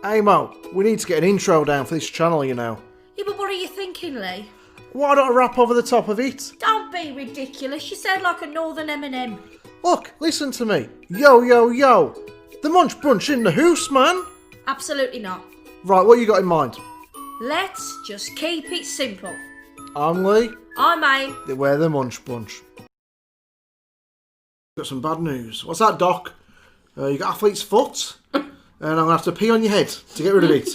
Hey Mo, we need to get an intro down for this channel, you know. Yeah, but what are you thinking, Leigh? Why don't I rap over the top of it? Don't be ridiculous. You sound like a northern M&M. Look, listen to me. Yo, yo, yo. The Munch Brunch in the house, man. Absolutely not. Right, what you got in mind? Let's just keep it simple. I'm Leigh. I'm Aim. We're the Munch Brunch. Got some bad news. What's that, Doc? You got athlete's foot, and I'm going to have to pee on your head to get rid of it.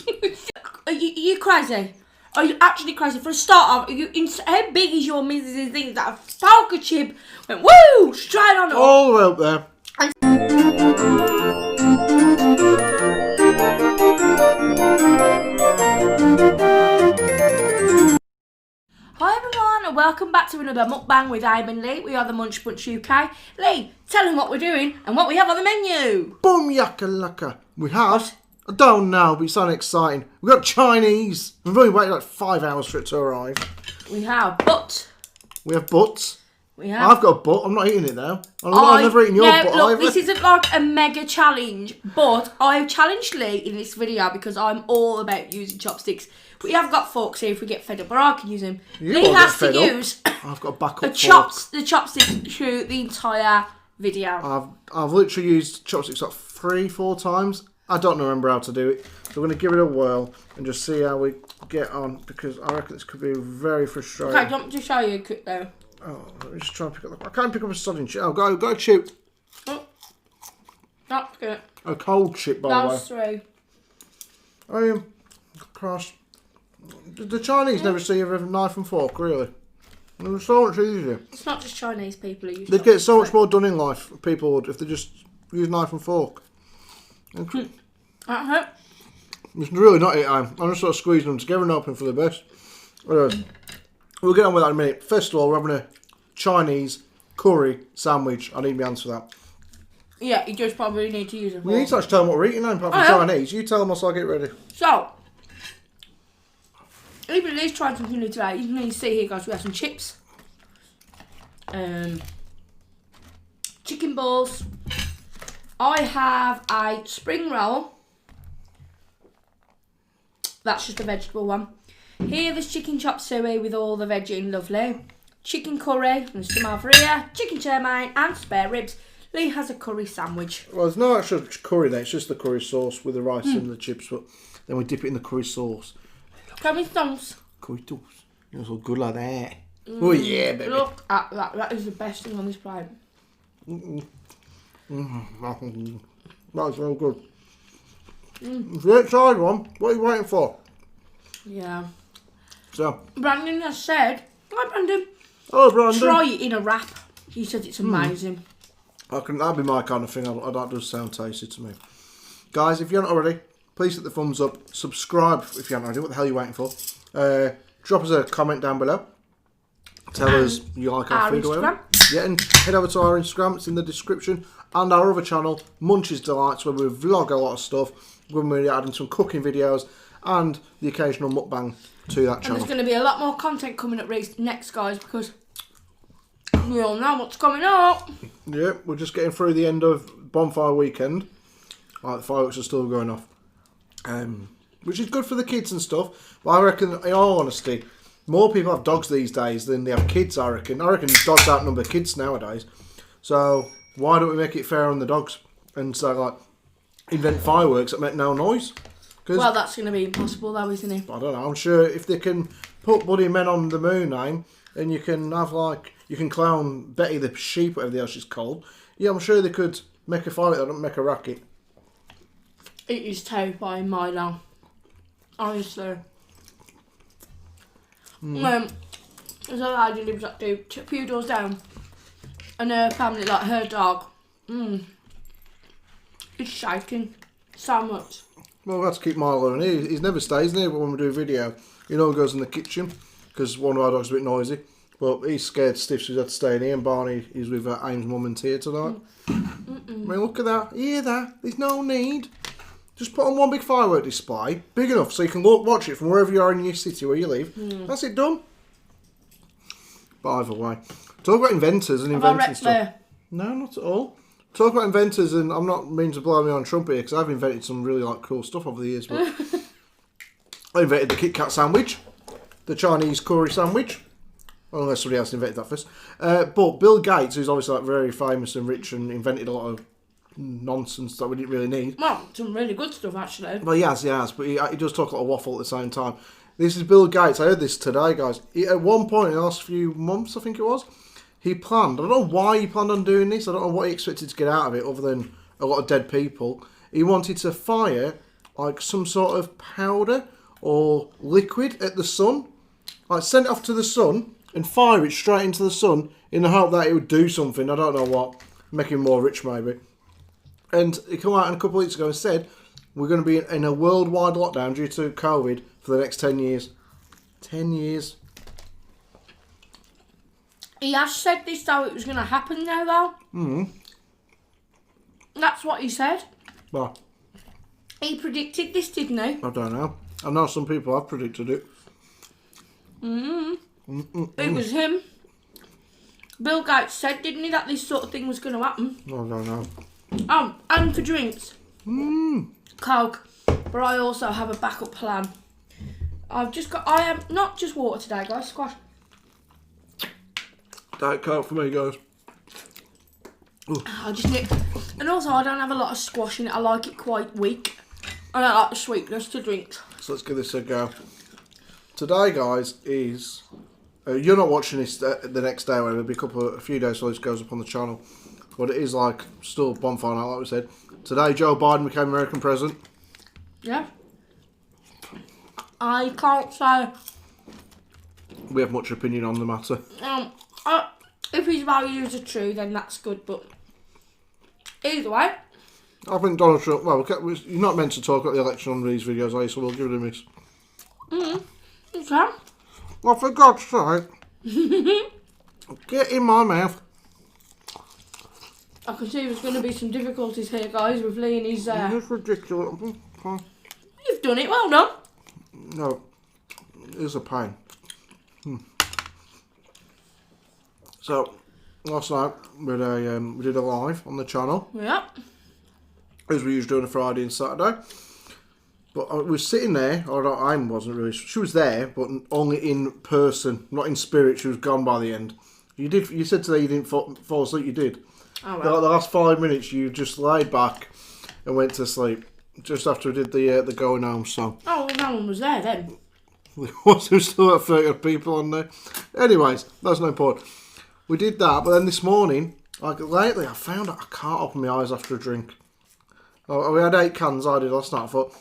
Are you crazy? Are you actually crazy? For a start, how big is your missus' thing that a poker chip went woo straight on it? All the way up there. Hi everyone and welcome back to another mukbang with Aim and Leigh. We are the Munch UK. Leigh, tell them what we're doing and what we have on the menu. Boom yakalaka. We have, I don't know, but it's so exciting. We've got Chinese. We've only waited like 5 hours for it to arrive. We have butt. We have butts. We have. I've got a butt. I'm not eating it though. I've never eaten your butt look, either. this isn't like a mega challenge, but I've challenged Leigh in this video because I'm all about using chopsticks. We have got forks here if we get fed up, or I can use them. Leigh has to use I've got a backup the chopsticks through the entire video. I've literally used chopsticks like 3-4 times. I don't remember how to do it. So we're going to give it a whirl and just see how we get on, because I reckon this could be very frustrating. Okay, do you want me to show you quick though? Oh, let me just try and pick up I can't pick up a sodding chip. Oh, go chip. Oh, that's good. A cold chip, by the way. That's three. Cross. The Chinese never see a knife and fork, really. It was so much easier. It's not just Chinese people who use They'd get so much more done in life, people would, if they just use knife and fork. It's really not it, I'm just sort of squeezing them together and hoping for the best. Anyways, we'll get on with that in a minute. First of all, we're having a Chinese curry sandwich. I need my hands for that. Yeah, you just probably need to use a fork. We need to actually tell them what we're eating now, apart from Chinese. You tell them whilst I get ready. So, even Lee's trying something new today. You can see here, guys, we have some chips. Chicken balls. I have a spring roll. That's just a vegetable one. Here there's chicken chop suey with all the veggie in, lovely. Chicken curry, and some over here. Chicken chow mein and spare ribs. Leigh has a curry sandwich. Well, there's no actual curry there. It's just the curry sauce with the rice and the chips. But then we dip it in the curry sauce. Can we thumbs? Curry sauce. It's all good like that. Oh yeah, baby. Look at that. That is the best thing on this plate. That's real good. If you ain't tried one, what are you waiting for? Yeah. So, Brandon has said, hi Brandon. hello Brandon. Try it in a wrap. He said it's amazing. That'd be my kind of thing. That does sound tasty to me. Guys, if you haven't already, please hit the thumbs up. Subscribe if you haven't already. What the hell are you waiting for? Drop us a comment down below. Tell us you like our food or whatever. Yeah, and head over to our Instagram. It's in the description. And our other channel, Munch's Delights, where we vlog a lot of stuff. When we're adding some cooking videos and the occasional mukbang to that channel. And there's going to be a lot more content coming up next, guys, because we all know what's coming up. Yeah, we're just getting through the end of bonfire weekend. Like, the fireworks are still going off. Which is good for the kids and stuff. But I reckon, in all honesty, more people have dogs these days than they have kids, I reckon. I reckon dogs outnumber kids nowadays. So, why don't we make it fair on the dogs? And so, like, invent fireworks that make no noise? Well, that's going to be impossible though, isn't it? I don't know. I'm sure if they can put Bloody Men on the Moon, and you can have, like, you can clown Betty the sheep, whatever the hell she's called. Yeah, I'm sure they could make a firework that don't make a racket. It is terrifying, Milo. Honestly. There's a lady lives up to a few doors down, and her family, like her dog, is shaking so much. Well, we have to keep Milo in here. He never stays in here, but when we do a video, he never goes in the kitchen because one of our dogs is a bit noisy. But he's scared stiff, so he's had to stay in here. And Barney is with Aim's mum and Tia tonight. I mean, look at that. You hear that? There's no need. Just put on one big firework display, big enough so you can watch it from wherever you are in your city where you live. That's it done. But either way, talk about inventors and inventing stuff. No, not at all. talk about inventors, and I'm not meaning to blow me on trumpet here because I've invented some really like cool stuff over the years. But I invented the Kit Kat sandwich, the Chinese curry sandwich. Unless somebody else invented that first. But Bill Gates, who's obviously like very famous and rich and invented a lot of nonsense that we didn't really need. Well, some really good stuff actually. Well, he has. But he does talk a lot of waffle at the same time. This is Bill Gates. I heard this today, guys. At one point in the last few months, I think it was, he planned. I don't know why he planned on doing this. I don't know what he expected to get out of it other than a lot of dead people. He wanted to fire like some sort of powder or liquid at the sun. Like send it off to the sun and fire it straight into the sun in the hope that it would do something. I don't know what. Make him more rich, maybe. And he came out a couple of weeks ago and said, we're going to be in a worldwide lockdown due to COVID for the next 10 years. 10 years. He has said this though it was going to happen now though. Mm. That's what he said. Well, He predicted this, didn't he? I don't know. I know some people have predicted it. It was him. Bill Gates said, didn't he, that this sort of thing was going to happen? I don't know. And for drinks. Coke. But I also have a backup plan. I am not just water today, guys. Squash. Diet Coke for me, guys. I just need... And also, I don't have a lot of squash in it. I like it quite weak. I don't like the sweetness to drinks. So let's give this a go. Today, guys, is... you're not watching this the next day, or it'll be a few days before this goes up on the channel. But it is like still bonfire night, like we said. Today, Joe Biden became American president. Yeah. I can't say... We have much opinion on the matter. If his values are true, then that's good, but... Either way. I think Donald Trump... Well, you're not meant to talk about the election on these videos, are you? So we'll give it a miss. Okay. Well, for God's sake. Get in my mouth. I can see there's going to be some difficulties here, guys, with Leigh and his... It's ridiculous. You've done it, well done. No. It's a pain. So, last night we did a live on the channel. Yeah. As we usually do on a Friday and Saturday. But I was sitting there, I wasn't really... She was there, but only in person, not in spirit. She was gone by the end. You said today you didn't fall asleep, you did. Oh, well. The last 5 minutes you just laid back and went to sleep. Just after we did the going home song. Oh, well, no one was there then. There still about 30 people on there. Anyways, that's no point. We did that, but then this morning, like lately, I found out I can't open my eyes after a drink. Oh, we had 8 cans, I did last night. I thought,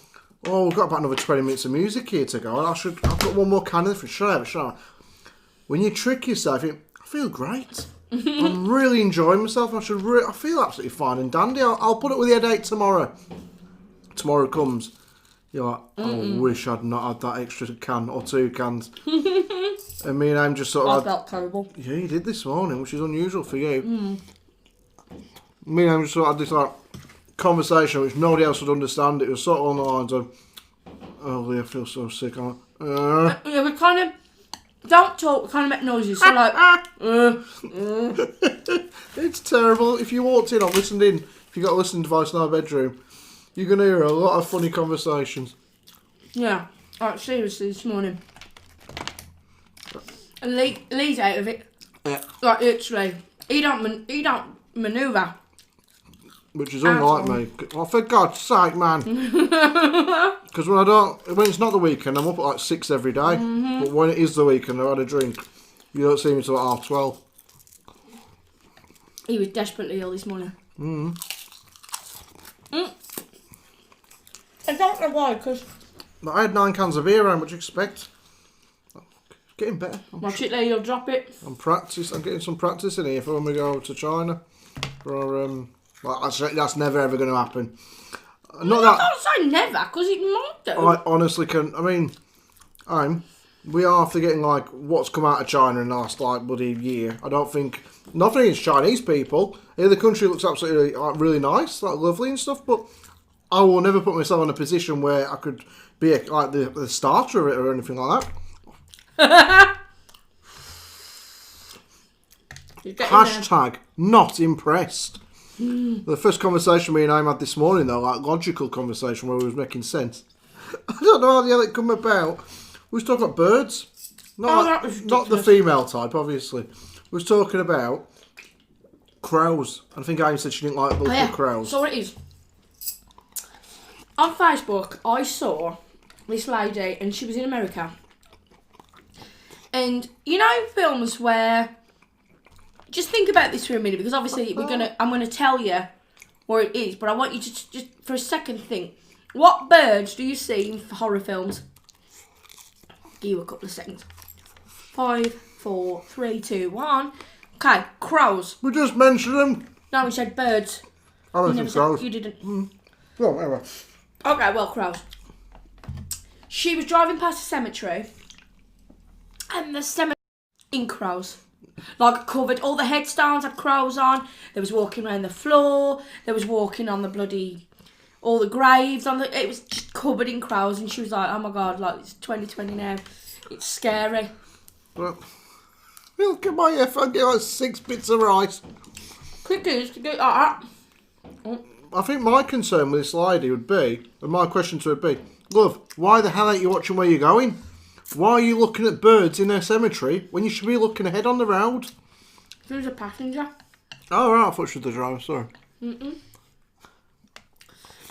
oh, we've got about another 20 minutes of music here to go. I've got one more can in the fridge. Shut up. When you trick yourself, you think, I feel great. I'm really enjoying myself. I feel absolutely fine and dandy. I'll put it with the headache tomorrow. Tomorrow comes. You're like, I wish I'd not had that extra can or 2 cans. And me and I'm just sort of... I felt terrible. Yeah, you did this morning, which is unusual for you. Me and I'm just sort of had this like conversation which nobody else would understand. It was sort of on the lines of, oh, Leigh, I feel so sick. I'm like, Yeah, we kind of don't talk, we kind of make noises. So like, It's terrible. If you walked in or listened in, if you got a listening device in our bedroom, you're going to hear a lot of funny conversations. Yeah, like seriously, this morning. And Leigh's out of it. Yeah. Like literally, he don't manoeuvre. Which is unlike me. Oh, for God's sake, man. Because when it's not the weekend, I'm up at like 6 every day. But when it is the weekend, I've had a drink. You don't see me till like 12:30. He was desperately ill this morning. I don't know why, because... I had 9 cans of beer around, what do you expect? Getting better. Watch it there, you'll drop it. I'm getting some practice in here for when we go to China. For that's never ever going to happen. Not that. I don't say never, because it might do. I honestly can. I mean, we are forgetting like what's come out of China in the last like bloody year. I don't think nothing against Chinese people. The country looks absolutely like, really nice, like lovely and stuff. But I will never put myself in a position where I could be like the starter of it or anything like that. Hashtag not impressed. The first conversation me and Aim had this morning, though, like logical conversation where we was making sense. I don't know how the hell it come about. We was talking about birds. Not the female type, obviously. We was talking about crows. I think Aim said she didn't like the look of crows. So it is. On Facebook, I saw this lady, and she was in America. And you know films where... Just think about this for a minute, because obviously I'm gonna tell you where it is, but I want you to just for a second think. What birds do you see in horror films? Give you a couple of seconds. 5, 4, 3, 2, 1. Okay, crows. We just mentioned them. No, we said birds. I don't think crows. You didn't. Well, whatever. Okay, well, crows. She was driving past a cemetery, and the cemetery in crows. Like covered, all the headstones had crows on. They was walking around the floor. They was walking on the bloody, all the graves on the. It was just covered in crows, and she was like, "Oh my god, like it's 2020 now. It's scary." Well, look at my F. I get like 6 bits of rice. Cookies to go like that. I think my concern with this lady would be, and my question to her would be, love, why the hell ain't you watching where you're going? Why are you looking at birds in a cemetery when you should be looking ahead on the road? There's a passenger. Oh, right, I thought she was the driver, sorry. But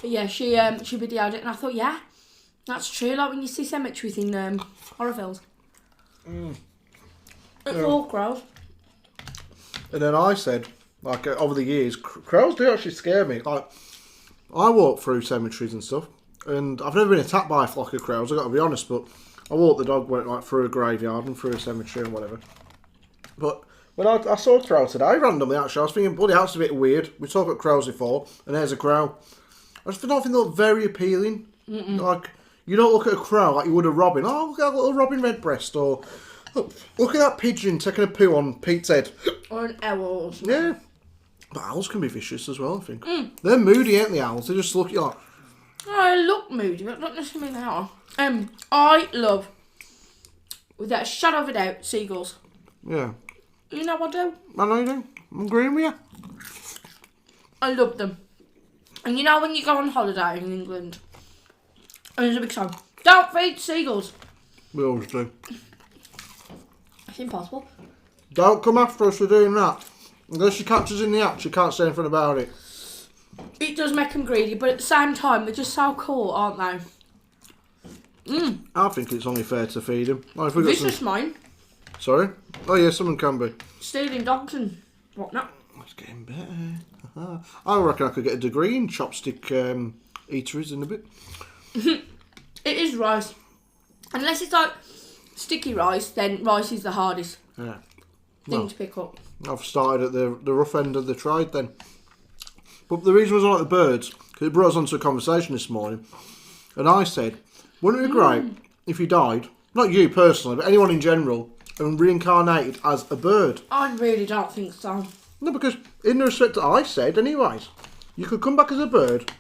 yeah, she videoed it, and I thought, yeah, that's true. Like when you see cemeteries in horror films. It's all crows. And then I said, like, over the years, crows do actually scare me. Like, I walk through cemeteries and stuff, and I've never been attacked by a flock of crows, I've got to be honest, but I walked the dog went like through a graveyard and through a cemetery and whatever. But when I saw a crow today, randomly actually, I was thinking, bloody hell, it's a bit weird. We talked about crows before, and there's a crow. I just don't think they look very appealing. Like, you don't look at a crow like you would a robin. Oh, look at that little robin redbreast, or look at that pigeon taking a poo on Pete's head. Or an owl. Yeah. But owls can be vicious as well, I think. They're moody, ain't they, owls? They just look at you like... I look moody, but not necessarily they are. I love, without a shadow of a doubt, seagulls. Yeah. You know what I do? I know you do. I'm agreeing with you. I love them. And you know when you go on holiday in England, and there's a big sign, don't feed seagulls. We always do. It's impossible. Don't come after us for doing that. Unless she catches in the act, she can't say anything about it. It does make them greedy, but at the same time, they're just so cool, aren't they? I think it's only fair to feed him. Like, if we got This is mine. Sorry? Oh yeah, someone can be. Stealing dogs and whatnot. It's getting better. I reckon I could get a degree in chopstick eateries in a bit. It is rice. Unless it's like sticky rice, then rice is the hardest thing to pick up. I've started at the rough end of the trade then. But the reason was I like the birds, because it brought us onto a conversation this morning. And I said, wouldn't it be great if you died, not you personally, but anyone in general, and reincarnated as a bird? I really don't think so. No, because in the respect that I said, anyways, you could come back as a bird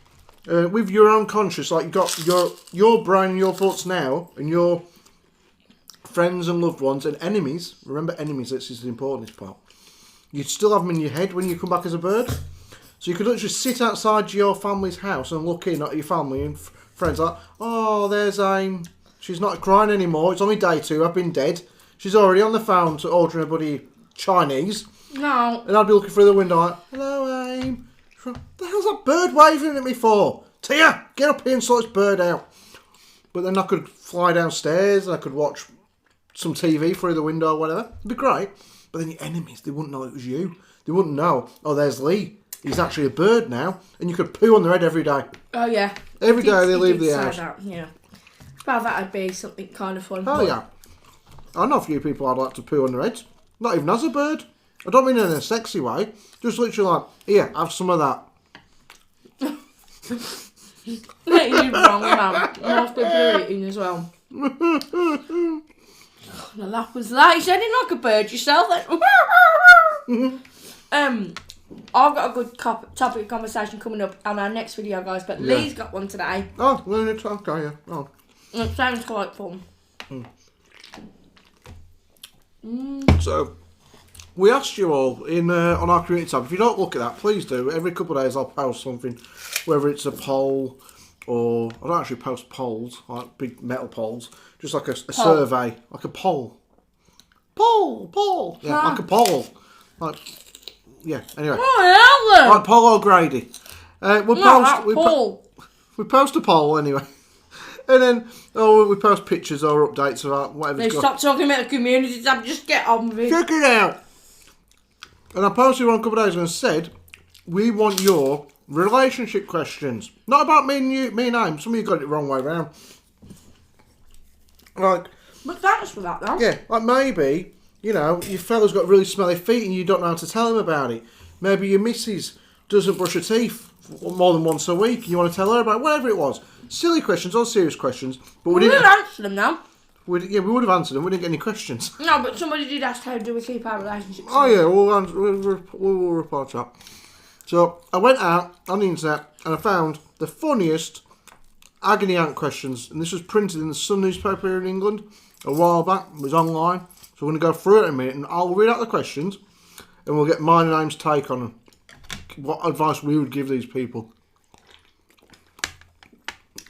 with your own conscience, like you got your brain and your thoughts now, and your friends and loved ones and enemies. Remember, enemies, this is the important part. You'd still have them in your head when you come back as a bird. So you could literally sit outside your family's house and look in at your family and friends like, oh, there's Aim. She's not crying anymore. It's only day 2. I've been dead. She's already on the phone to ordering a buddy Chinese. No. And I'd be looking through the window like, hello, Aim. What the hell's that bird waving at me for? Tia, get up here and sort this bird out. But then I could fly downstairs and I could watch some TV through the window or whatever. It'd be great. But then your enemies, they wouldn't know it was you. They wouldn't know, oh, there's Leigh. He's actually a bird now. And you could poo on their head every day. Oh, yeah. Every day they leave the house. That, yeah. Well, that'd be something kind of fun. Oh, yeah. I know a few people I'd like to poo on their heads. Not even as a bird. I don't mean in a sexy way. Just literally like, here, have some of that. You're wrong, man. Most people are eating as well. Now that was that. You sounded like a bird yourself then. I've got a good topic of conversation coming up on our next video, guys, but Yeah. Leigh's got one today. Oh, learn it. Okay, yeah. Oh. It sounds quite fun. So, we asked you all in on our community tab. If you don't look at that, please do. Every couple of days I'll post something, whether it's a poll or I don't actually post polls, like big metal polls, just like a survey, like a poll. Poll. Yeah, like a poll. Like, yeah. Anyway, like Paul O'Grady. We post a poll anyway. And then, we post pictures or updates about whatever's They stop talking about the community tab, just get on with it. Check it out. And I posted one a couple of days ago and said, we want your relationship questions. Not about me and you, me and him. Some of you got it the wrong way around. Like, but thanks for that, though. yeah, like maybe, you know, your fella's got really smelly feet and you don't know how to tell him about it. Maybe your missus doesn't brush her teeth more than once a week and you want to tell her about it. Whatever it was. Silly questions or serious questions. But we didn't answer them now. We would have answered them. We didn't get any questions. No, but somebody did ask how do we keep our relationship. Oh yeah, we'll reply to that. So I went out on the internet and I found the funniest agony aunt questions, and this was printed in the Sun newspaper here in England a while back. It was online, so we're going to go through it in a minute, and I'll read out the questions, and we'll get mine and Aim's take on them. What advice we would give these people.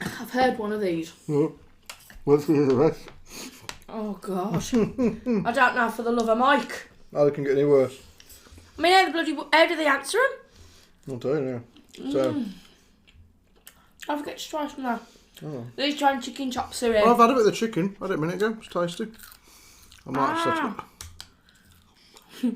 I've heard one of these. Yeah. Let's hear the rest. Oh gosh, I don't know for the love of Mike. Oh, they can get any worse. I mean, how do they answer them? I'll tell you now. So. I forget to try some now. Oh. These trying chicken chop suey. I've had a bit of the chicken. I had it a minute ago. It's tasty. I might set it.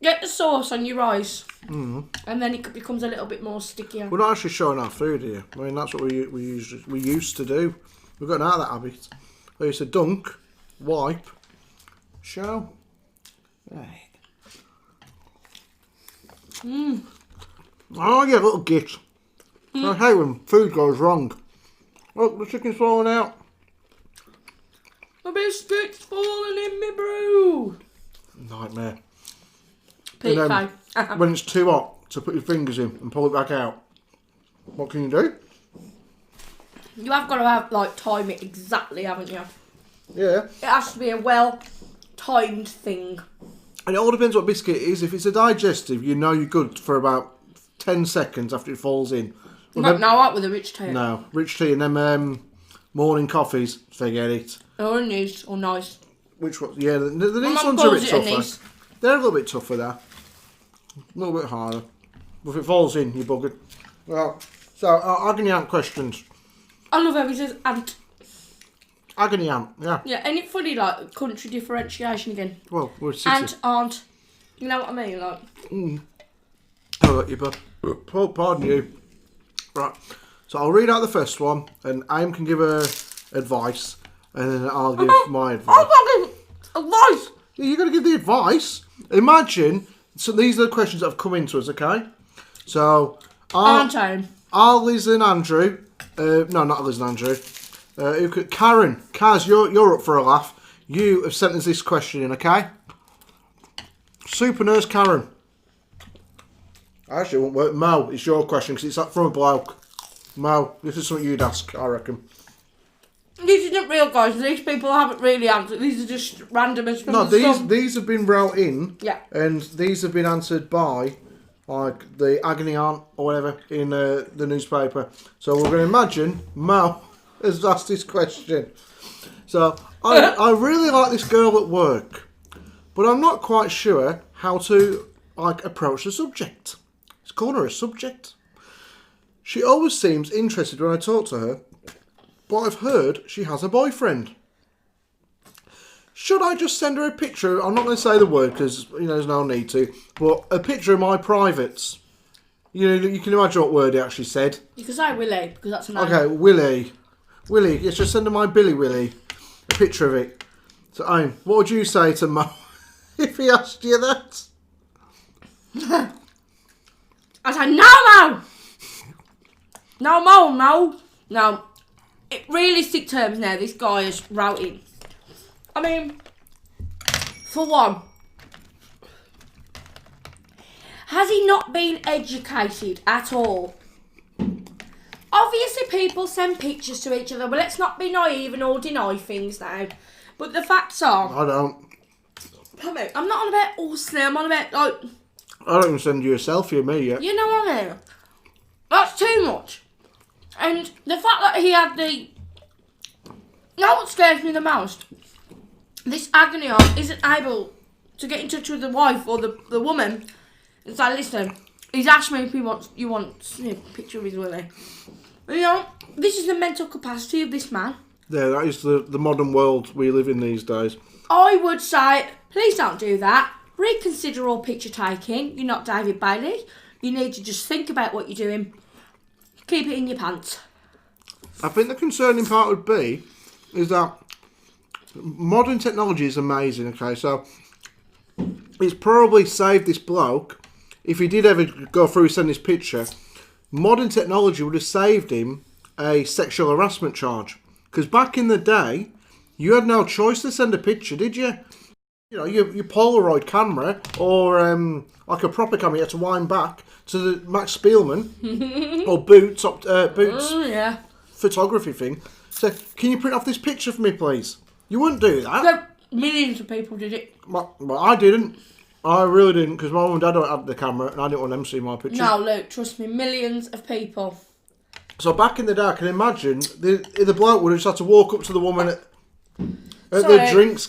Get the sauce on your rice, and then it becomes a little bit more stickier. We're not actually showing our food here. I mean, that's what we used to do. We've gotten out of that habit. We used to dunk, wipe, show. Right. Oh, I get a little git. I hate when food goes wrong. Look, the chicken's falling out. My biscuit's falling in me brew. Nightmare. Peak And then, when it's too hot to put your fingers in and pull it back out, what can you do? You have got to have, time it exactly, haven't you? Yeah. It has to be a well-timed thing. And it all depends what biscuit it is. If it's a digestive, you know you're good for about 10 seconds after it falls in. Not out with a rich tea. No, rich tea and them morning coffees, forget it. Or nice, or nice. Which one? Yeah, the nice ones are a bit tougher. They're a little bit tougher there. A little bit harder. But if it falls in, you're buggered. Well, so agony aunt questions. I love how he says aunt. Agony aunt, yeah. Yeah, ain't it funny, country differentiation again? Well, we're a city. Aunt, aunt. You know what I mean? Oh, you bud. Oh, pardon you. Right. So I'll read out the first one, and Aim can give her advice, and then I'll give my advice. I'm not giving advice! Yeah, you're going to give the advice. Imagine, so these are the questions that have come into us, okay? So, Liz and Andrew, no, not Liz and Andrew, Karen, Kaz, you're up for a laugh. You have sent us this question in, okay? Super Nurse Karen. Actually, it won't work. Mo, it's your question because it's from a bloke. Mo, this is something you'd ask, I reckon. These isn't real, guys. These people haven't really answered. These are just randomers from these have been wrote in. Yeah. And these have been answered by, the agony aunt or whatever in the newspaper. So we're going to imagine Mo has asked this question. So I really like this girl at work, but I'm not quite sure how to approach the subject. It's calling her a subject. She always seems interested when I talk to her, but I've heard she has a boyfriend. Should I just send her a picture? I'm not going to say the word because there's no need to, but a picture of my privates. You can imagine what word he actually said. You can say Willie because that's a name. Okay, Willie. Yes, just send her my Billy Willie. A picture of it. So, Aim, what would you say to Mo if he asked you that? I said, no, Mo! No, Mo, no. No. In realistic terms now, this guy is routing. I mean, for one, has he not been educated at all? Obviously, people send pictures to each other, but let's not be naive and all deny things now. But the facts are... I don't. I'm not on about all slim, I'm on about, like... I don't even send you a selfie of me yet. You know what I mean? That's too much. And the fact that he had the... Now what scares me the most? This agony aunt isn't able to get in touch with the wife or the woman and say, listen, he's asked me if you want a picture of his willy. You know, this is the mental capacity of this man. Yeah, that is the modern world we live in these days. I would say, please don't do that. Reconsider all picture taking. You're not David Bailey. You need to just think about what you're doing. Keep it in your pants. I think the concerning part would be is that modern technology is amazing, okay? So it's probably saved this bloke. If he did ever go through and send this picture, modern technology would have saved him a sexual harassment charge. Because back in the day, you had no choice to send a picture, did you? You know, your Polaroid camera or like a proper camera, you had to wind back to the Max Spielman or Boots photography thing. So, can you print off this picture for me, please? You wouldn't do that. No, millions of people did it. Well, I didn't. I really didn't, because my mum and dad don't have the camera, and I didn't want them to see my pictures. No, Luke, trust me, millions of people. So back in the day, I can imagine the bloke would have just had to walk up to the woman at the drinks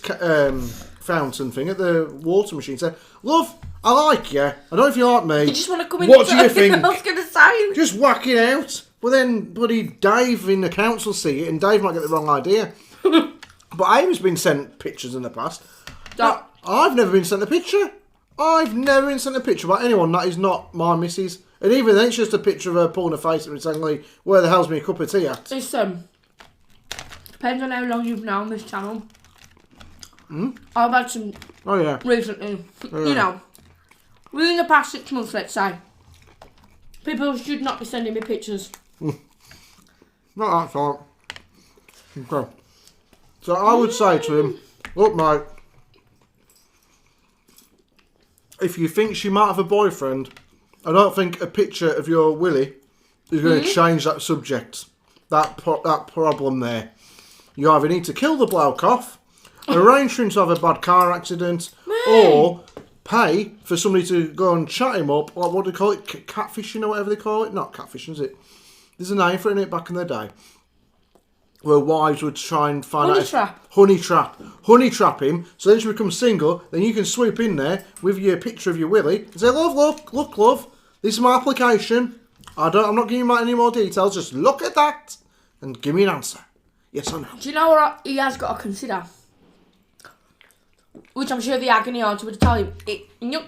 fountain thing, at the water machine, say, "Love, I like you. I don't know if you like me. You just want to come in. What do you think?" I was going to say. Just whack it out. But then bloody Dave in the council see it, and Dave might get the wrong idea. But Amy's been sent pictures in the past. I've never been sent a picture. I've never been sent a picture by anyone that is not my missus. And even then, it's just a picture of her pulling her face and saying, like, where the hell's me a cup of tea at? Listen, depends on how long you've known this channel. I've had some recently, you know, within the past 6 months, let's say. People should not be sending me pictures. Not that far. Okay. So I would say to him, look, mate, if you think she might have a boyfriend, I don't think a picture of your willy is going to change that subject, that problem there. You either need to kill the bloke off, arrange for him to have a bad car accident, or pay for somebody to go and chat him up, like what do they call it, catfishing or whatever they call it? Not catfishing, is it? There's a name for it back in the day. Where wives would try and find honey trap him, so then she becomes single, then you can swoop in there with your picture of your willy and say, love, look, love, this is my application. I'm not giving you any more details, just look at that and give me an answer. Yes or no? Do you know what he has got to consider? Which I'm sure the agony aunt would tell you.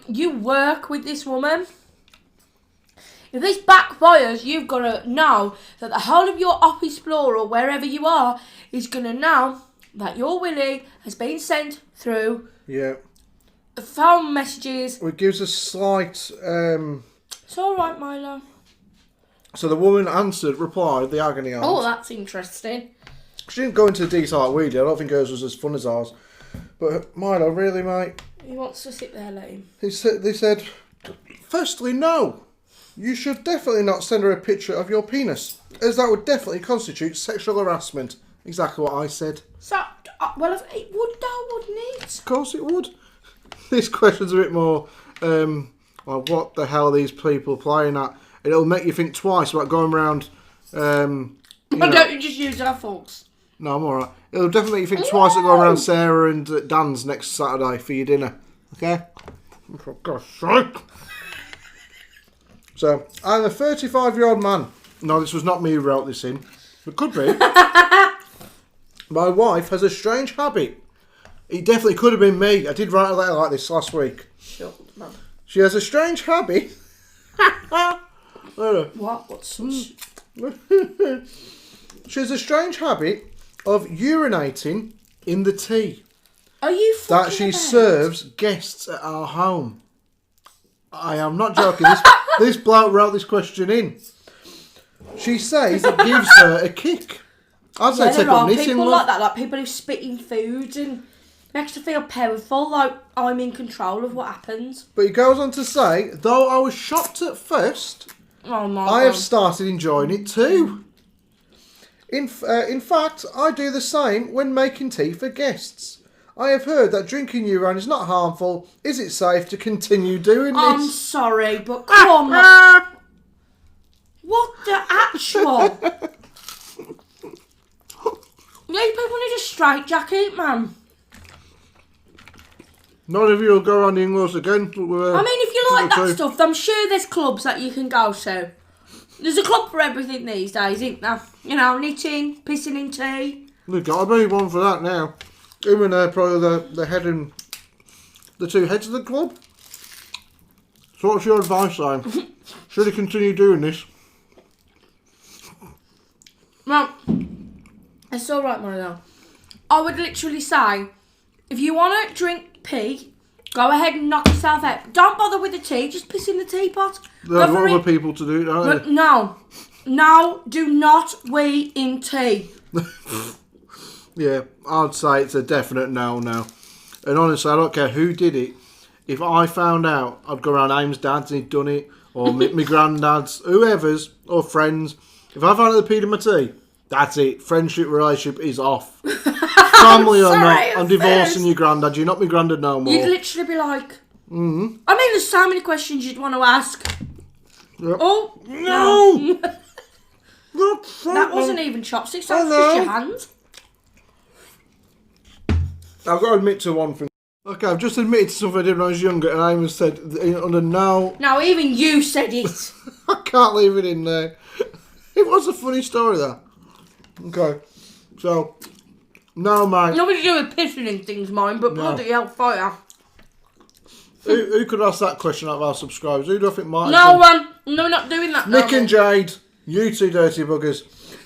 You work with this woman. If this backfires, you've got to know that the whole of your office floor or wherever you are is going to know that your willy has been sent through phone messages. It gives a slight... It's all right, Milo. So the woman replied, the agony aunt. Oh, that's interesting. She didn't go into detail like we did. I don't think hers was as fun as ours. But Milo, really, mate? He wants to sit there, Leigh. They said, firstly, no. You should definitely not send her a picture of your penis, as that would definitely constitute sexual harassment. Exactly what I said. So, well, it would though, wouldn't it? Of course it would. This question's a bit more, like, what the hell are these people playing at? It'll make you think twice about going around... Why don't you just use our forks? No, I'm alright. It'll definitely make you think twice about going around Sarah and Dan's next Saturday for your dinner. Okay? For God's sake. So, I'm a 35-year-old man. No, this was not me who wrote this in. It could be. My wife has a strange habit. It definitely could have been me. I did write a letter like this last week. Shut, man. She has a strange habit. What? What's such? She has a strange habit of urinating in the tea. Are you fucking that she serves guests at our home. I am not joking. This bloke wrote this question in. She says it gives her a kick. I'd say take on knitting, people love. like that, like people who spit in food and makes her feel powerful, like I'm in control of what happens. But he goes on to say, though I was shocked at first, I have started enjoying it too. In fact, I do the same when making tea for guests. I have heard that drinking urine is not harmful. Is it safe to continue doing this? I'm sorry, but come on. What the actual? These people need a straight jacket, man. None of you will go around the English again. I mean, if you like that stuff, I'm sure there's clubs that you can go to. There's a club for everything these days, isn't there? You know, knitting, pissing in tea. There's got to be one for that now. Even probably the head and the two heads of the club. So what's your advice, Sam? Should he continue doing this? Well, it's alright, Mario. I would literally say, if you want to drink pee, go ahead and knock yourself out. Don't bother with the tea, just piss in the teapot. There's other people to do it, don't they? No, do not wee in tea. Yeah, I'd say it's a definite no now. And honestly, I don't care who did it. If I found out, I'd go around Aim's dad's and he'd done it, or my granddad's, whoever's, or friends. If I found out they peed in my tea, that's it. Friendship, relationship is off. Family or not, I'm divorcing your granddad. You're not my granddad no more. You'd literally be like... I mean, there's so many questions you'd want to ask. Yep. Oh, no! That wasn't even chopsticks, that was just your hand. I've got to admit to one thing. Okay, I've just admitted to something I did when I was younger, and I even said, under no... Now, even you said it. I can't leave it in there. It was a funny story, though. Okay, so... No, mate. Nothing to do with pissing in things, mine, but bloody hell fire. Who could ask that question out of our subscribers? Who do I think might No one. No, we're not doing that. Nick and Jade. You two dirty buggers.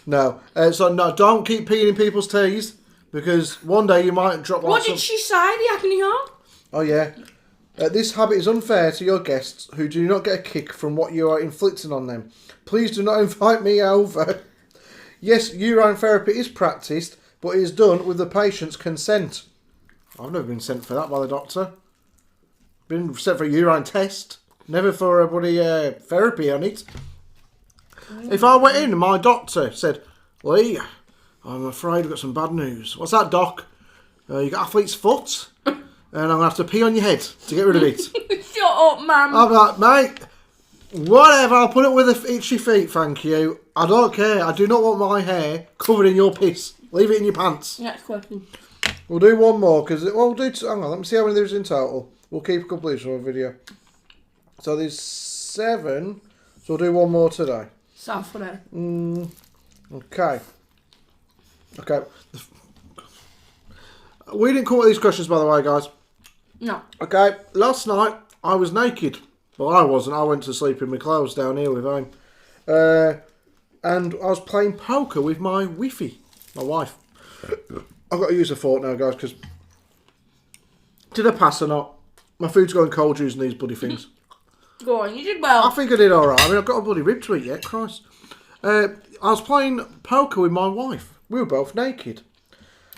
No. So, no, don't keep peeing in people's teas, because one day you might drop... What did she say, the agony heart? Oh, yeah. This habit is unfair to your guests who do not get a kick from what you are inflicting on them. Please do not invite me over. Yes, urine therapy is practiced, but it is done with the patient's consent. I've never been sent for that by the doctor. Been sent for a urine test. Never for a bloody therapy on it. If I went in and my doctor said, Leigh, I'm afraid I've got some bad news. What's that, doc? You got athlete's foot, and I'm going to have to pee on your head to get rid of it. Shut up, man. I'm like, mate, whatever, I'll put it with the itchy feet, thank you. I don't care. I do not want my hair covered in your piss. Leave it in your pants. Next question. We'll do one more, because we'll do... Hang on, let me see how many there's in total. We'll keep completion of a video. So there's 7, so we'll do one more today. So funny. Okay. Okay. We didn't come up with these questions, by the way, guys. No. Okay, last night I was naked. Well, I wasn't. I went to sleep in my clothes down here with Aim. And I was playing poker with my wifey, my wife. I've got to use a fork now, guys, because... Did I pass or not? My food's going cold using these bloody things. Go on, you did well. I think I did alright. I mean, I've got a bloody rib to eat yet, Christ. I was playing poker with my wife. We were both naked.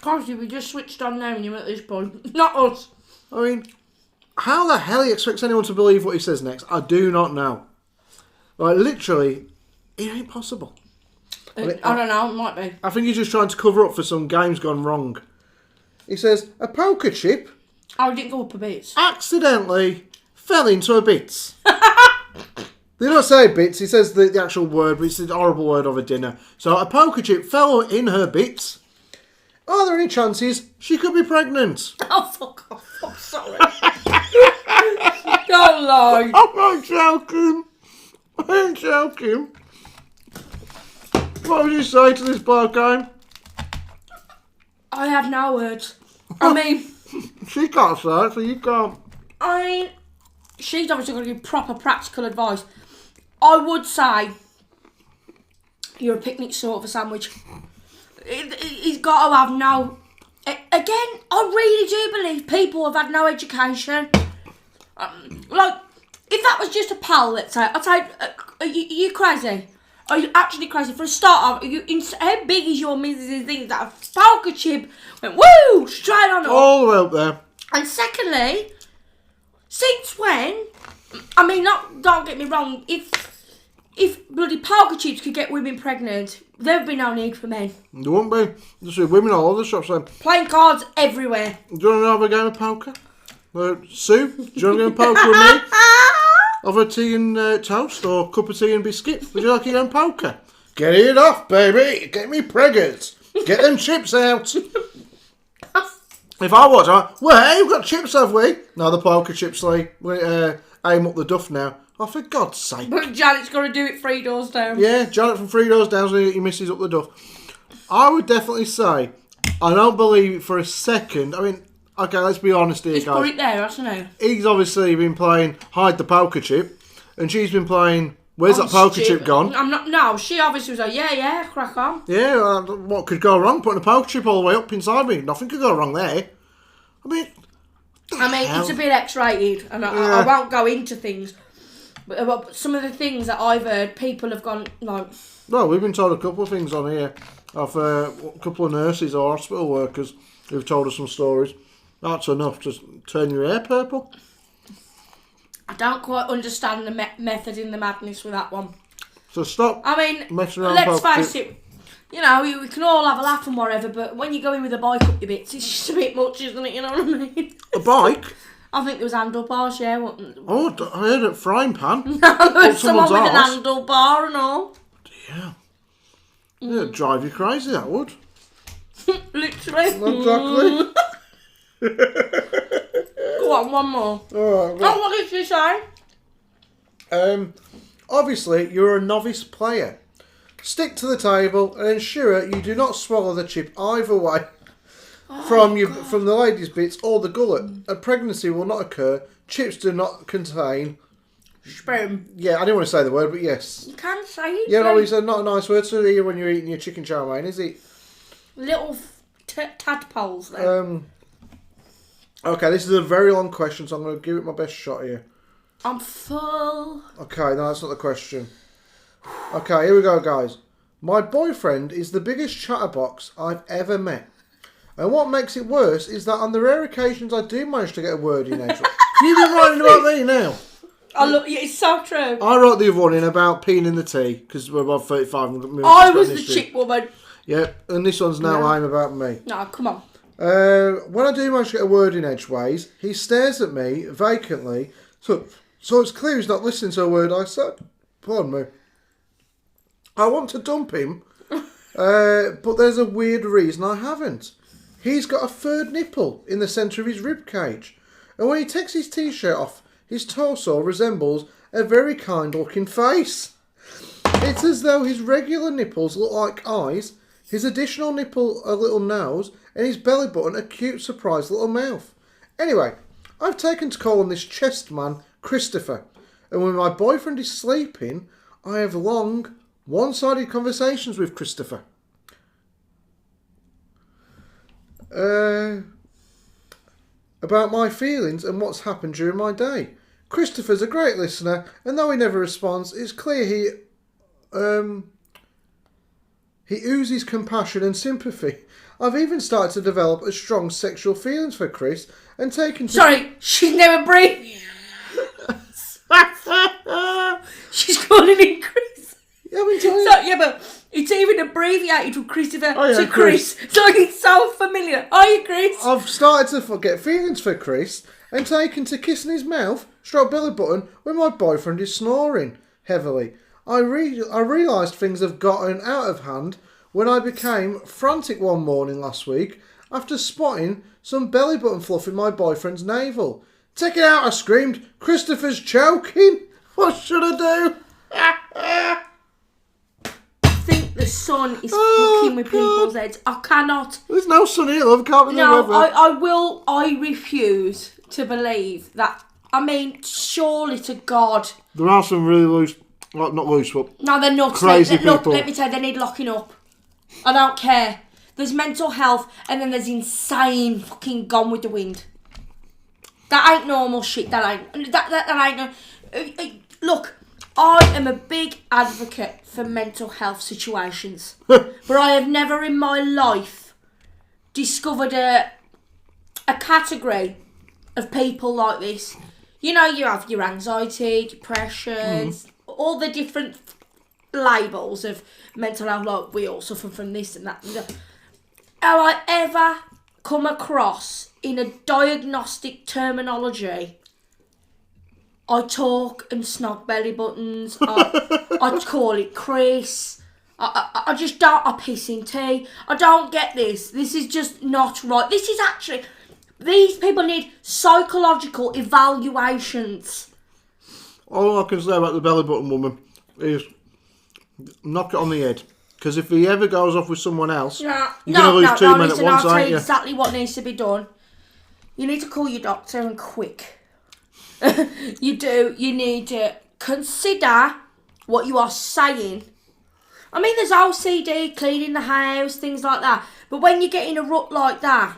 Honestly, we just switched on now and you're at this point. Not us. I mean, how the hell he expects anyone to believe what he says next? I do not know. Like, literally, it ain't possible. I don't know, it might be. I think he's just trying to cover up for some games gone wrong. He says, a poker chip... Oh, it didn't go up a bit. accidentally fell into a bits. They don't say bits, he says the actual word, but it's the horrible word of a dinner. So a poker chip fell in her bits. Are there any chances she could be pregnant? Oh, fuck off. I'm sorry. Don't lie. I'm not joking. I ain't joking. What would you say to this bloke, Aim? I have no words. I mean... She can't say it, so you can't. I mean, she's obviously going to give proper practical advice. I would say you're a picnic sort of a sandwich. He's got to have no... Again, I really do believe people have had no education. Like, if that was just a pal, let's say, I'd say, are you crazy? Are you actually crazy? For a start, how big is your missus' thing that a poker chip went woo straight on up? All the way up there. And secondly, since when? I mean, don't get me wrong. If bloody poker chips could get women pregnant, There would be no need for men. There wouldn't be. There's women all over the shop saying, Playing cards everywhere. do you want to have a game of poker? Sue, do you want to go and poker with me? Have a tea and toast or a cup of tea and biscuit? Would you like a game of poker? Get it off, baby. Get me preggers. Get them chips out. If I was, well, hey, we've got chips, have we? No, the poker chips, Leigh. We aim up the duff now. Oh, for God's sake. But Janet's got to do it 3 doors down. Yeah, Janet from 3 doors down, so he misses up the duff. I would definitely say, I don't believe it for a second. I mean, okay, let's be honest here, He's guys. put it there, hasn't he? He's obviously been playing Hide the Poker Chip, and she's been playing Where's That Poker Chip Gone? I'm not. No, she obviously was like, yeah, crack on. Yeah, what could go wrong? Putting a poker chip all the way up inside me. Nothing could go wrong there. I mean, it's a bit X-rated, and I won't go into things. But some of the things that I've heard, people have gone like... Well, we've been told a couple of things on here of a couple of nurses or hospital workers who've told us some stories. That's enough to turn your hair purple. I don't quite understand the method in the madness with that one. So stop. I mean, messing around. Let's face it. You know, we can all have a laugh and whatever, but when you go in with a bike up your bits, it's just a bit much, isn't it? You know what I mean? A bike? I think there was handlebars, yeah. Oh, I heard a frying pan. No, there was someone with an handlebar and all. Yeah. It'd drive you crazy, that would. Literally. Exactly. Go on, one more. Alright, well. Oh, what did she say? Obviously, you're a novice player. Stick to the table and ensure you do not swallow the chip either way from the lady's bits or the gullet. A pregnancy will not occur. Chips do not contain... Sperm. Yeah, I didn't want to say the word, but yes. You can say it. Yeah, no, it's not a nice word to hear when you're eating your chicken chow mein, is it? Little tadpoles there. Okay, this is a very long question, so I'm going to give it my best shot here. I'm full. Okay, no, that's not the question. Okay, here we go, guys. My boyfriend is the biggest chatterbox I've ever met. And what makes it worse is that on the rare occasions I do manage to get a word in edge. You've been writing about me now. Oh, look, it's so true. I wrote the other one in about peeing in the tea, because we're about 35 minutes. I was the chick woman. Yeah, and this one's now I'm about me. No, come on. When I do manage to get a word in edgeways, he stares at me vacantly, so it's clear he's not listening to a word I said. Pardon me. I want to dump him, but there's a weird reason I haven't. He's got a third nipple in the centre of his rib cage, and when he takes his t-shirt off, his torso resembles a very kind-looking face. It's as though his regular nipples look like eyes, his additional nipple a little nose, and his belly button a cute, surprised little mouth. Anyway, I've taken to calling this chest man Christopher, and when my boyfriend is sleeping, I have long, one-sided conversations with Christopher. About my feelings and what's happened during my day. Christopher's a great listener, and though he never responds, it's clear he oozes compassion and sympathy. I've even started to develop a strong sexual feelings for Chris and taken to... Sorry, she's never breathed. She's calling him Chris. Yeah, I've been telling you. So, yeah, but it's even abbreviated from Christopher to Chris. So it's so familiar. Are you Chris? I've started to get feelings for Chris and taken to kissing his mouth, stroke belly button, when my boyfriend is snoring heavily. I realised things have gotten out of hand when I became frantic one morning last week after spotting some belly button fluff in my boyfriend's navel. Take it out, I screamed. Christopher's choking. What should I do? I think the sun is fucking with people's heads. I cannot. There's no sun here, love. Can't be No, the weather. I refuse to believe that. I mean, surely to God. There are some really loose, not loose, but no, they're not crazy people. Look, let me tell you, they need locking up. I don't care. There's mental health, and then there's insane fucking gone with the wind. That ain't normal shit. That ain't no. Look, I am a big advocate for mental health situations, but I have never in my life discovered a category of people like this. You know, you have your anxiety, depressions, all the different labels of mental health, like we all suffer from this and that. Have I ever come across in a diagnostic terminology? I talk and snog belly buttons. I call it Chris. I just don't. I piss in tea. I don't get this. This is just not right. This is actually. These people need psychological evaluations. All I can say about the belly button woman is knock it on the head. Because if he ever goes off with someone else, you're going to lose two men at once, I'll tell aren't you you? exactly what needs to be done. You need to call your doctor and quick. You do. You need to consider what you are saying. I mean, there's OCD, cleaning the house, things like that. But when you get in a rut like that,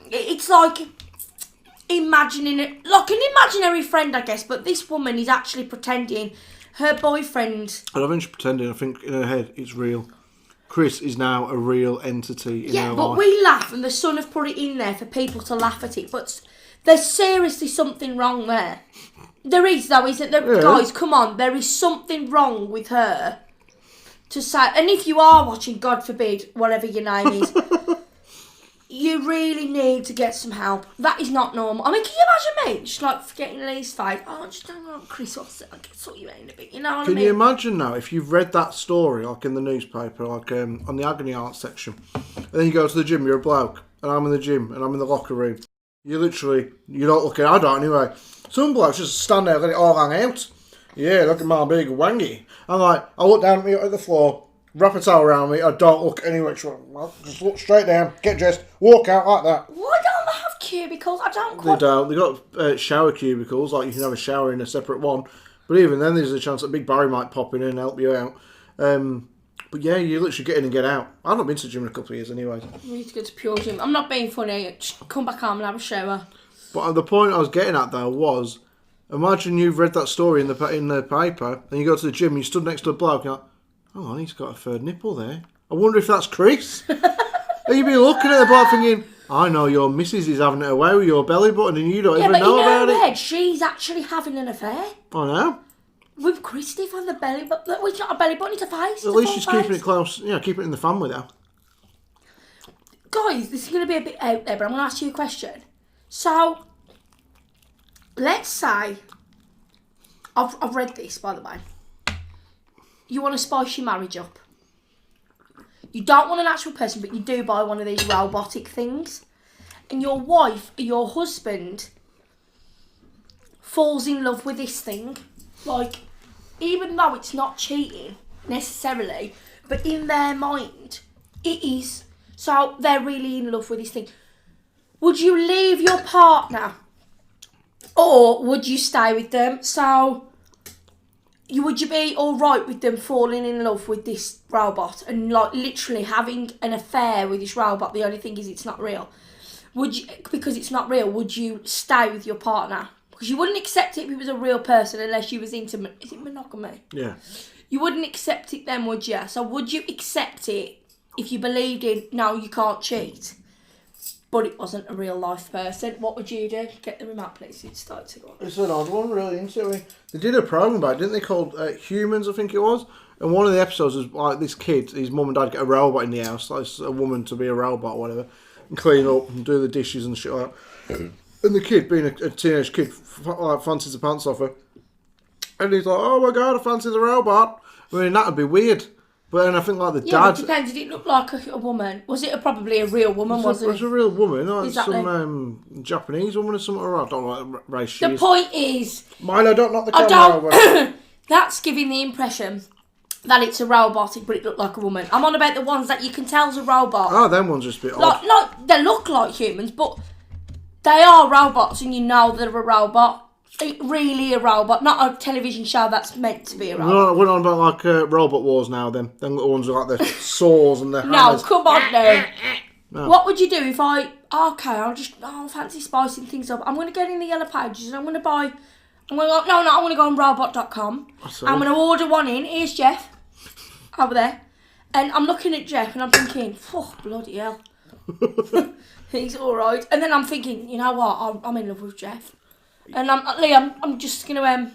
it's like imagining it, like an imaginary friend, I guess. But this woman is actually pretending her boyfriend. I don't think she's pretending. I think in her head it's real. Chris is now a real entity in her life. Yeah, but we laugh, and the Sun have put it in there for people to laugh at it. But there's seriously something wrong there. There is, though, isn't there? Yeah. Guys, come on. There is something wrong with her to say. And if you are watching, God forbid, whatever your name is, you really need to get some help. That is not normal. I mean, can you imagine me just like forgetting Leigh's face? Oh, I just don't know, Chris, I'll sort you out in a bit. You know what I mean? Can you imagine now if you've read that story, like in the newspaper, like on the agony art section, and then you go to the gym, you're a bloke, and I'm in the gym, and I'm in the locker room. You don't look at, I don't anyway. Some blokes just stand there, let it all hang out. Yeah, look at my big wangy. I'm like, I look down at me at the floor, wrap a towel around me, I don't look any which way. Just look straight down, get dressed, walk out like that. Why don't they have cubicles? I don't quite... They don't. They've got shower cubicles, like you can have a shower in a separate one. But even then, there's a chance that Big Barry might pop in and help you out. But yeah, you literally get in and get out. I've not been to the gym in a couple of years anyway. We need to go to pure gym. I'm not being funny. Just come back home and have a shower. But the point I was getting at though was, imagine you've read that story in the paper, and you go to the gym, and you stood next to a bloke, and you're like, oh, he's got a third nipple there. I wonder if that's Chris. And you'd be looking at the bloke thinking, I know your missus is having it away with your belly button, and you don't even know about it. Yeah, but she's actually having an affair. I know. With Christy on the belly button. Well, it's not a belly button, it's a face. At least she's keeping it close. Yeah, keep it in the family though. Guys, this is going to be a bit out there, but I'm going to ask you a question. So, let's say, I've read this, by the way. You want to spice your marriage up. You don't want an actual person, but you do buy one of these robotic things. And your wife or your husband falls in love with this thing. Like, even though it's not cheating, necessarily, but in their mind, it is. So, they're really in love with this thing. Would you leave your partner? Or would you stay with them? So, would you be alright with them falling in love with this robot and like literally having an affair with this robot? The only thing is it's not real. Would you, because it's not real, would you stay with your partner? Because you wouldn't accept it if it was a real person unless you was into, is it monogamy? Yeah. You wouldn't accept it then, would you? So would you accept it if you believed in, no, you can't cheat, but it wasn't a real life person? What would you do? Get the remote, please. It's an odd one, really, isn't it? They did a program about it, didn't they, called Humans, I think it was. And one of the episodes was like this kid, his mum and dad get a robot in the house, like a woman to be a robot or whatever, and clean up and do the dishes and shit like that. And the kid, being a teenage kid, like fancies the pants off her. And he's like, oh my God, I fancy the robot. I mean, that would be weird. But then I think like the dad... It depends. Did it look like a woman? Was it probably a real woman, wasn't it? It was a real woman. Like some Japanese woman or something. Or I don't know what race she is. The point is... Milo, don't knock the camera over. That's giving the impression that it's a robotic, but it looked like a woman. I'm on about the ones that you can tell's a robot. Oh, them ones just a bit odd. Like, they look like humans, but they are robots and you know they're a robot. Really a robot, not a television show that's meant to be a robot. We're on about like Robot Wars now then. Them little ones with like the saws and the hammers. No, come on now. No. What would you do if I fancy spicing things up. I'm going to get in the yellow pages and I'm going to go on robot.com. I'm going to order one in. Here's Jeff. Over there. And I'm looking at Jeff and I'm thinking, oh, bloody hell. He's alright. And then I'm thinking, you know what, I'm in love with Jeff. And Leigh, I'm just going to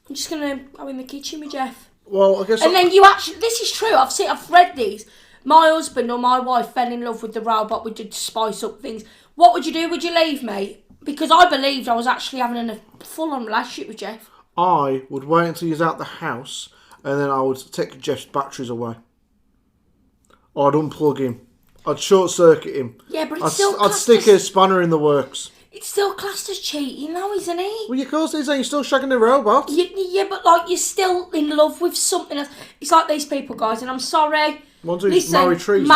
I'm just going to go in the kitchen with Jeff. Well, I guess... And then you actually... This is true. I've read these. My husband or my wife fell in love with the robot. We did spice up things. What would you do? Would you leave me? Because I believed I was actually having a full-on relationship with Jeff. I would wait until he's out the house, and then I would take Jeff's batteries away. Or I'd unplug him. I'd short-circuit him. Yeah, but it's still... I'd stick a spanner in the works. It's still classed as cheating, though, isn't it? Well, of course it is. You're still shagging the robot. Yeah, but, like, you're still in love with something else. It's like these people, guys, and I'm sorry. Marry trees.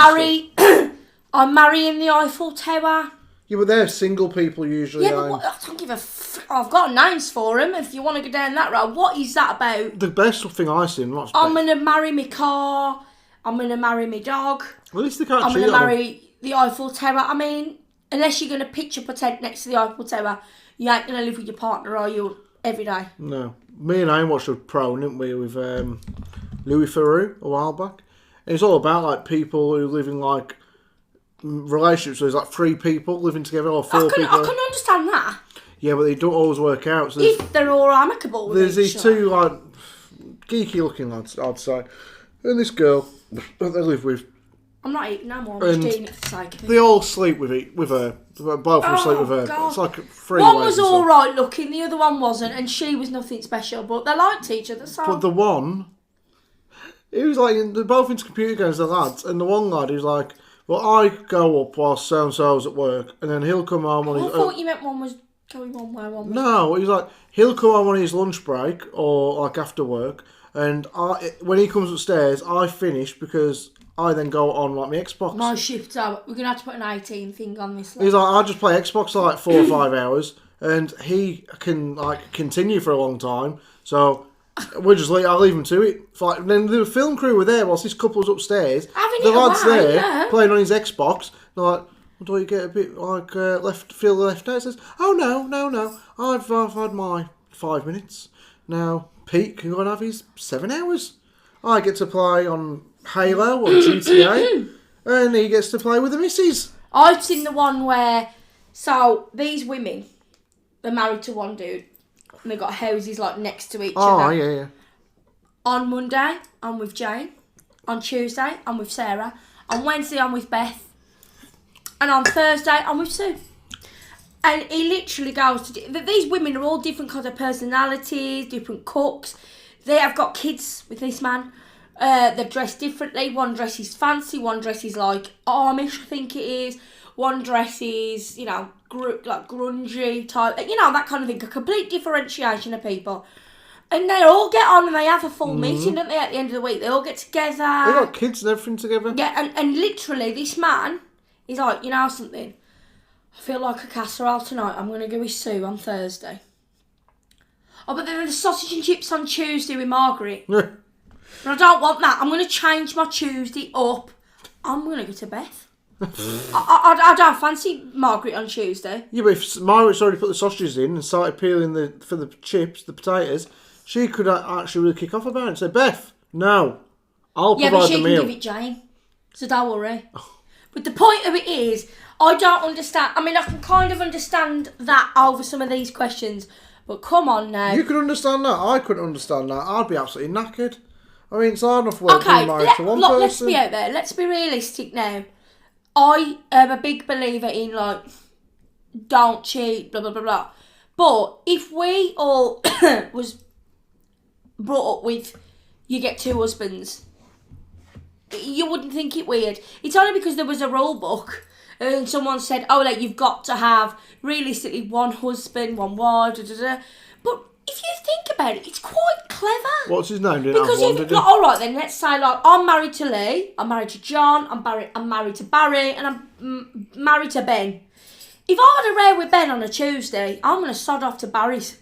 I'm marrying the Eiffel Tower. Yeah, but they're single people usually. Yeah, but I don't give a I've got names for them if you want to go down that road. What is that about? The best thing I've seen. I'm going to marry my car. I'm going to marry my dog. At least they can't I'm cheat going to on marry the Eiffel Tower. I mean, unless you're going to pitch up a tent next to the Eiffel Tower, you ain't going to live with your partner, are you, every day? No. Me and I watched a program, didn't we, with Louis Theroux a while back. And it's all about, like, people who live in, like, relationships. So there's, like, 3 people living together or 4 people. I can understand that. Yeah, but they don't always work out. So if they're all amicable with there's each these other. 2, like, geeky-looking lads, I'd say. And this girl that they live with. I'm not eating no more. I'm just eating it for the sake of it. They all sleep with her. Both of them sleep with her. God. It's like 3 One ways was and all stuff. right looking, the other one wasn't, and she was nothing special. But they liked each other. So. But the one, he was like, they're both into computer games, the lads, and the one lad, he was like, well, I go up while so-and-so's at work, and then he'll come home on his... I thought you meant one was going one way, one was... No, he's like, he'll come home on his lunch break, or like after work, and when he comes upstairs, I finish because I then go on like my Xbox. My shift's out. We're going to have to put an 18 thing on this. He's like, I just play Xbox for like 4 or 5 hours, and he can like continue for a long time, so... I'll leave him to it. Like, then the film crew were there whilst this couple was upstairs. Having the lad's away, there yeah. playing on his Xbox. They're like, well, do you get a bit like feel left out? Says, oh no. I've had my 5 minutes. Now Pete can go and have his 7 hours. I get to play on Halo or GTA, and he gets to play with the missus. I've seen the one where, so these women, they're married to one dude. And they've got houses like next to each other. Oh, yeah. On Monday, I'm with Jane. On Tuesday, I'm with Sarah. On Wednesday, I'm with Beth. And on Thursday, I'm with Sue. And he literally goes to... These women are all different kinds of personalities, different cooks. They have got kids with this man. They're dressed differently. One dress is fancy, one dress is like Amish, I think it is. One dress is, like grungy type, that kind of thing. A complete differentiation of people. And they all get on and they have a full meeting, don't they, at the end of the week? They all get together. They've got kids and everything together. Yeah, and literally this man is like, you know something? I feel like a casserole tonight. I'm going to go with Sue on Thursday. Oh, but then there's sausage and chips on Tuesday with Margaret. But I don't want that. I'm going to change my Tuesday up. I'm going to go to Beth. I don't fancy Margaret on Tuesday. Yeah, but if Margaret's already put the sausages in and started peeling for the chips, the potatoes, she could actually really kick off about it and say, Beth, no, I'll provide the meal. Yeah, but she can give it Jane, so don't worry. But the point of it is, I don't understand. I mean, I can kind of understand that over some of these questions, but come on now. You could understand that. I couldn't understand that. I'd be absolutely knackered. I mean, it's hard enough work being married to one person. Let's be out there. Let's be realistic now. I am a big believer in, like, don't cheat, blah, blah, blah, blah. But if we all was brought up with, you get 2 husbands, you wouldn't think it weird. It's only because there was a rule book and someone said, oh, like, you've got to have, realistically, 1 husband, 1 wife, da, da, da. But if you think about it, it's quite clever. What's his name? Because if, all right then, let's say like I'm married to Leigh, I'm married to John, I'm married to Barry, and I'm married to Ben. If I had a row with Ben on a Tuesday, I'm going to sod off to Barry's.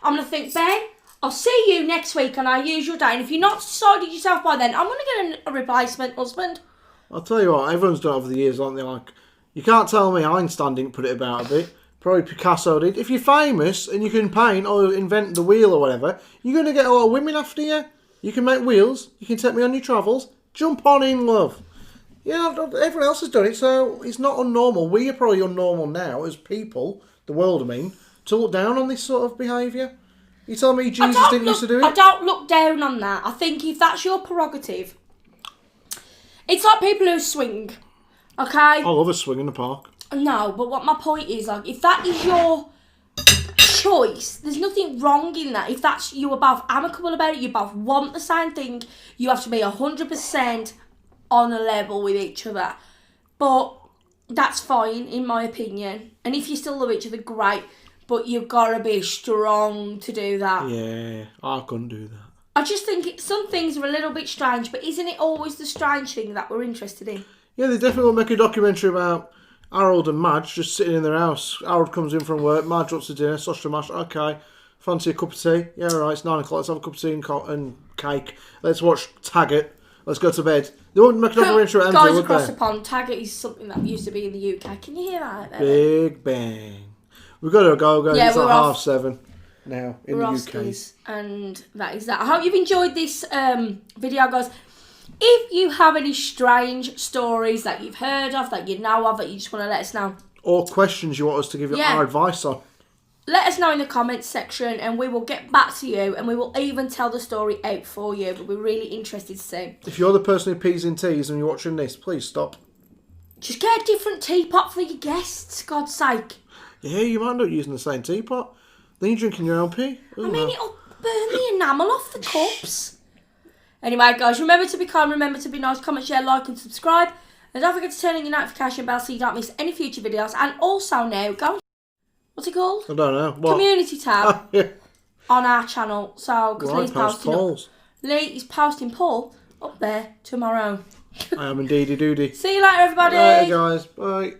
I'm going to think, Ben, I'll see you next week and I'll use your day. And if you're not decided yourself by then, I'm going to get a replacement husband. I'll tell you what, everyone's done it over the years, aren't they? Like, you can't tell me Einstein didn't put it about a bit. Probably Picasso did. If you're famous and you can paint or invent the wheel or whatever, you're going to get a lot of women after you. You can make wheels. You can take me on your travels. Jump on in, love. Yeah, everyone else has done it, so it's not unnormal. We are probably unnormal now as people, the world I mean, to look down on this sort of behaviour. You telling me Jesus didn't used to do it? I don't look down on that. I think if that's your prerogative, it's like people who swing. Okay. I love a swing in the park. No, but what my point is, like, if that is your choice, there's nothing wrong in that. If that's you are both amicable about it, you both want the same thing, you have to be 100% on a level with each other. But that's fine, in my opinion. And if you still love each other, great. But you've got to be strong to do that. Yeah, I couldn't do that. I just think some things are a little bit strange, but isn't it always the strange thing that we're interested in? Yeah, they definitely will make a documentary about Harold and Madge just sitting in their house. Harold comes in from work, Madge wants to dinner, sausage and mash, okay. Fancy a cup of tea? Yeah, right, it's 9 o'clock, let's have a cup of tea and cake. Let's watch Taggart. Let's go to bed. They wouldn't make a documentary about Guys would across they? the pond, Taggart is something that used to be in the UK. Can you hear that out there? Big bang. We've got to go, guys. Yeah, it's like we're off. 7:30 now in the UK. Roskies, and that is that. I hope you've enjoyed this video, guys. If you have any strange stories that you've heard of, that you know of, that you just want to let us know, or questions you want us to give you our advice on, let us know in the comments section, and we will get back to you, and we will even tell the story out for you. But we're really interested to see. if you're the person who pees in teas and you're watching this, please stop. Just get a different teapot for your guests, God's sake. Yeah, you might not using the same teapot. Then you're drinking your own pee. I mean, it'll burn the enamel off the cups. Anyway, guys, remember to be kind, remember to be nice, comment, share, like, and subscribe. And don't forget to turn on your notification bell so you don't miss any future videos. And also now, go, what's it called? I don't know. What? Community tab Yeah. on our channel. So, because Right, Leigh's post posting polls. Leigh is posting Paul up there tomorrow. I am indeedy doody. See you later, everybody. Later, guys. Bye.